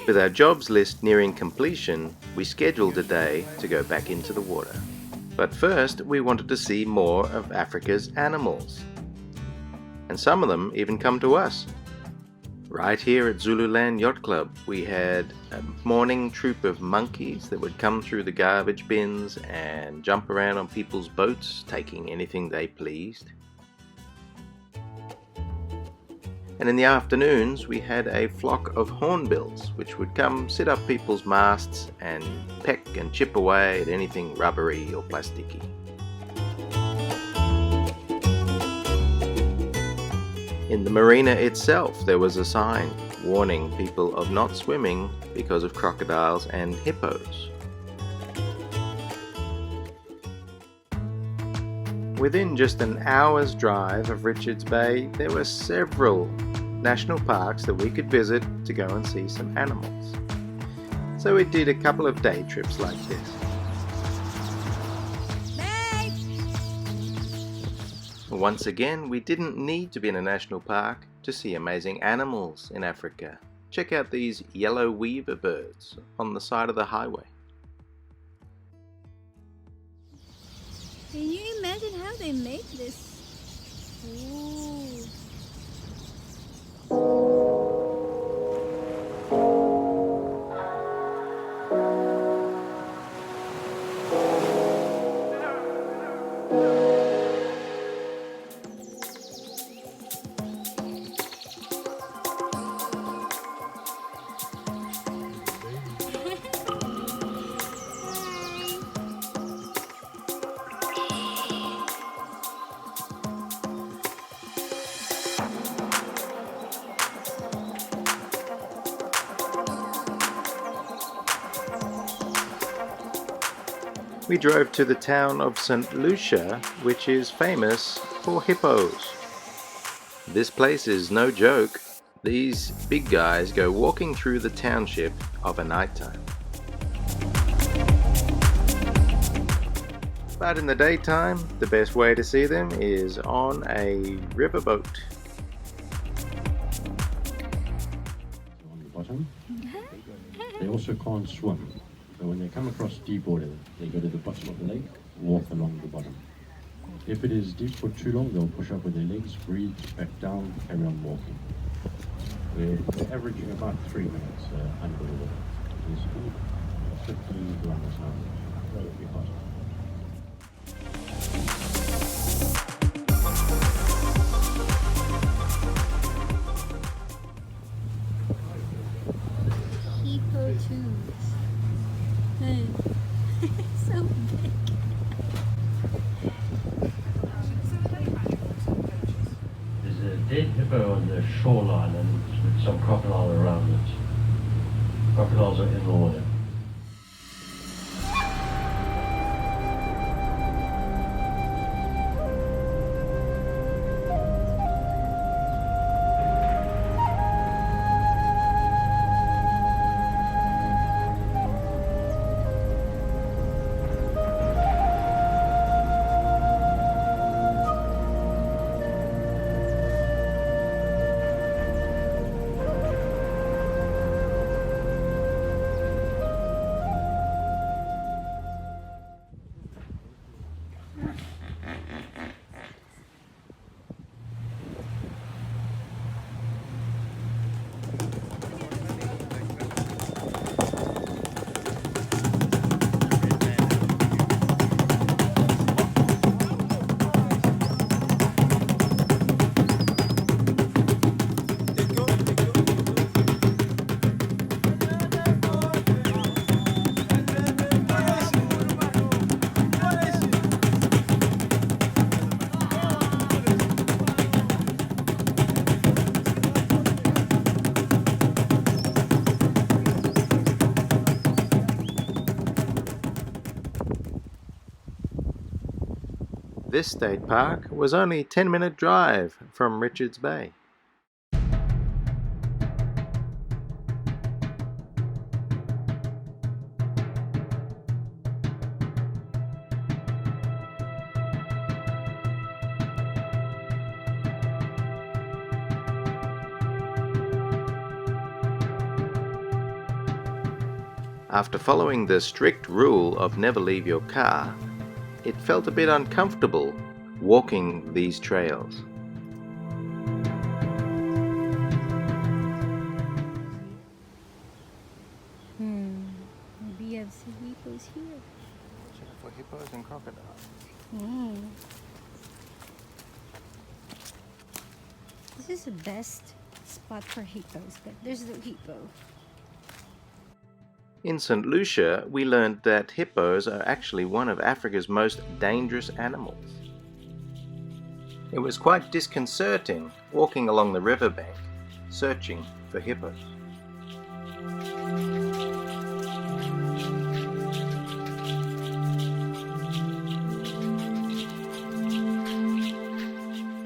With our jobs list nearing completion, we scheduled a day to go back into the water. But first, we wanted to see more of Africa's animals. And some of them even come to us. Right here at Zululand Yacht Club, we had a morning troop of monkeys that would come through the garbage bins and jump around on people's boats, taking anything they pleased. And in the afternoons, we had a flock of hornbills, which would come sit up people's masts and peck and chip away at anything rubbery or plasticky. In the marina itself, there was a sign warning people of not swimming because of crocodiles and hippos. Within just an hour's drive of Richards Bay, there were several national parks that we could visit to go and see some animals. So we did a couple of day trips like this. Once again, we didn't need to be in a national park to see amazing animals in Africa. Check out these yellow weaver birds on the side of the highway. Can you imagine how they make this? Ooh. We drove to the town of St. Lucia, which is famous for hippos. This place is no joke. These big guys go walking through the township of a nighttime. But in the daytime, the best way to see them is on a riverboat. On the bottom, they also can't swim. So when they come across deep water, they go to the bottom of the lake, walk along the bottom. If it is deep for too long, they'll push up with their legs, breathe, back down, carry on walking. We're averaging about 3 minutes under the water. It is 15 kilometers an hour. That would be hot. Hippo tubes. So big. There's a dead hippo on the shoreline and with some crocodile around it. Crocodiles are in the water. This state park was only a 10-minute drive from Richards Bay. After following the strict rule of never leave your car, it felt a bit uncomfortable walking these trails. Maybe you have some hippos here. For hippos and crocodiles. This is the best spot for hippos, but there's no hippo. In St. Lucia, we learned that hippos are actually one of Africa's most dangerous animals. It was quite disconcerting walking along the riverbank, searching for hippos.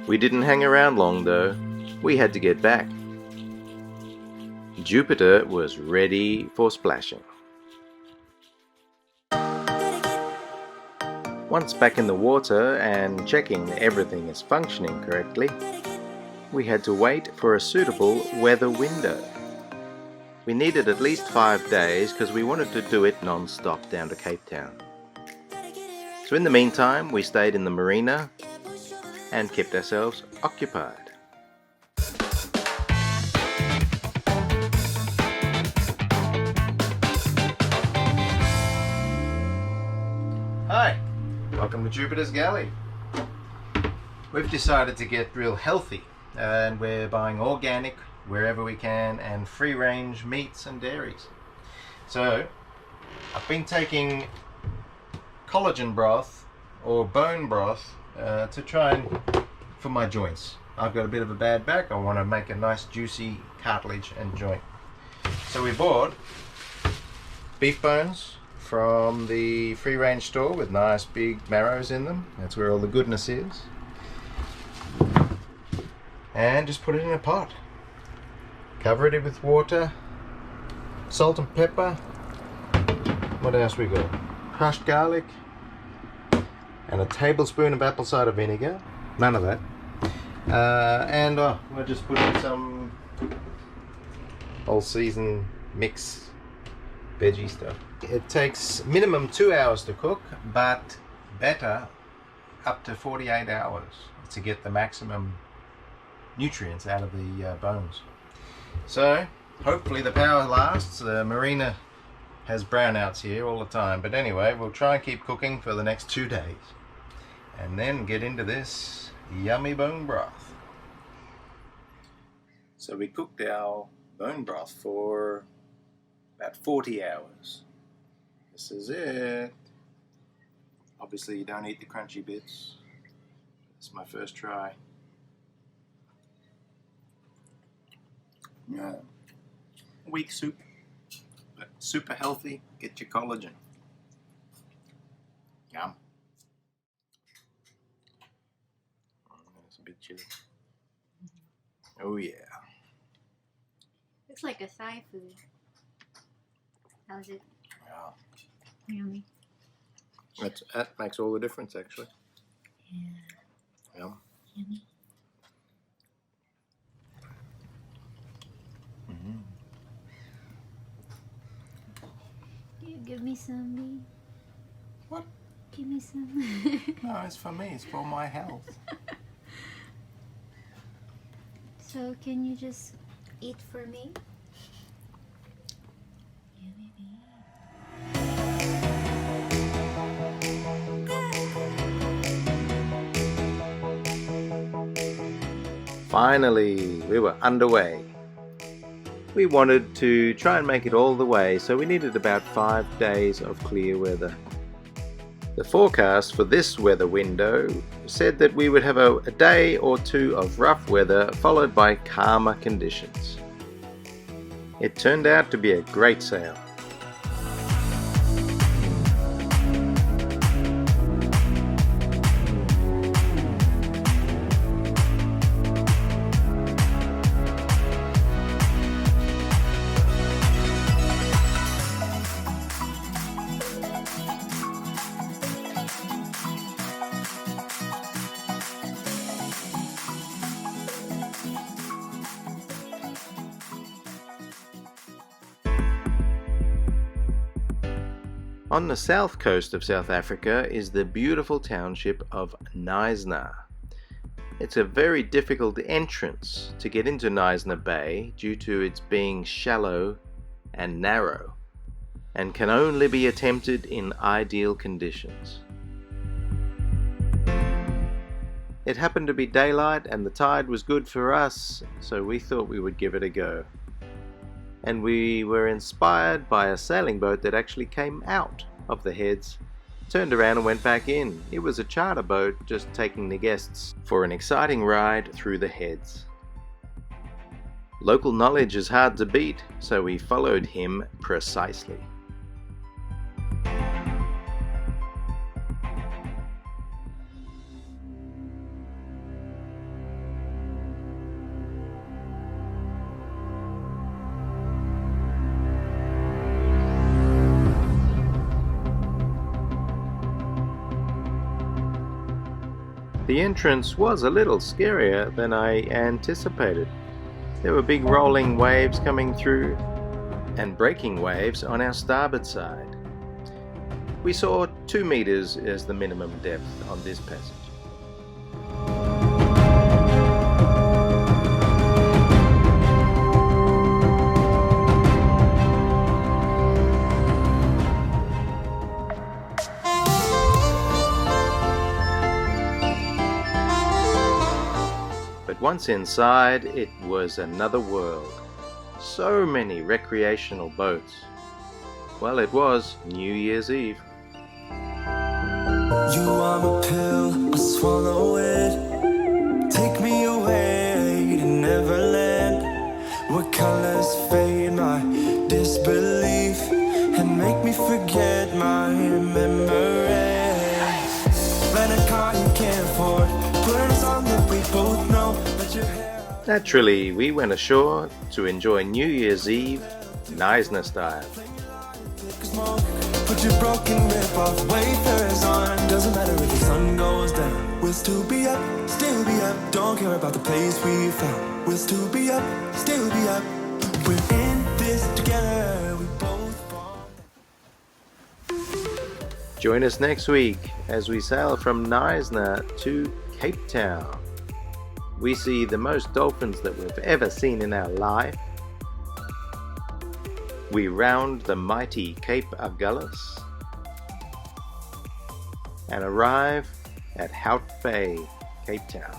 We didn't hang around long though. We had to get back. Jupiter was ready for splashing. Once back in the water and checking everything is functioning correctly, we had to wait for a suitable weather window. We needed at least 5 days because we wanted to do it non-stop down to Cape Town. So in the meantime, we stayed in the marina and kept ourselves occupied. Hi, welcome to Jupiter's Galley. We've decided to get real healthy and we're buying organic wherever we can and free-range meats and dairies. So I've been taking collagen broth or bone broth to try and for my joints. I've got a bit of a bad back. I want to make a nice juicy cartilage and joint. So we bought beef bones from the free range store with nice big marrows in them. That's where all the goodness is. And just put it in a pot. Cover it with water, salt and pepper. What else we got? Crushed garlic. And a tablespoon of apple cider vinegar. None of that. We'll just put in some all season mix veggie stuff. It takes minimum 2 hours to cook, but better up to 48 hours to get the maximum nutrients out of the bones. So hopefully the power lasts. The marina has brownouts here all the time, but anyway, we'll try and keep cooking for the next 2 days and then get into this yummy bone broth. So we cooked our bone broth for about 40 hours. This is it. Obviously you don't eat the crunchy bits. It's my first try. Yeah. Weak soup, but super healthy. Get your collagen. Yum. That's a bit chilly. Oh yeah. Looks like a Thai food. How's it? Yeah. Yummy. That makes all the difference actually. Yeah. Yum. Yummy. Can you give me some, Lee? What? Give me some. No, it's for me. It's for my health. So can you just eat for me? Finally, we were underway. We wanted to try and make it all the way, so we needed about 5 days of clear weather. The forecast for this weather window said that we would have a day or two of rough weather followed by calmer conditions. It turned out to be a great sail. On the south coast of South Africa is the beautiful township of Knysna. It's a very difficult entrance to get into Knysna Bay due to its being shallow and narrow, and can only be attempted in ideal conditions. It happened to be daylight and the tide was good for us, so we thought we would give it a go. And we were inspired by a sailing boat that actually came out of the heads, turned around and went back in. It was a charter boat just taking the guests for an exciting ride through the heads. Local knowledge is hard to beat, so we followed him precisely. The entrance was a little scarier than I anticipated. There were big rolling waves coming through and breaking waves on our starboard side. We saw 2 meters as the minimum depth on this passage. But once inside, it was another world. So many recreational boats. Well, it was New Year's Eve. You are my pill, I swallow it. Take me away to Neverland, where colors fade my disbelief and make me forget my memories. Rent a car you can't afford, put on a song that we both know. Naturally, we went ashore to enjoy New Year's Eve, Knysna style. Put your broken rip off, wafers on. Doesn't matter if the sun goes down. We'll still be up, still be up. Don't care about the place we found. We'll still be up, still be up. We're in this together, we both fall. Join us next week as we sail from Knysna to Cape Town. We see the most dolphins that we've ever seen in our life. We round the mighty Cape Agulhas and arrive at Hout Bay, Cape Town.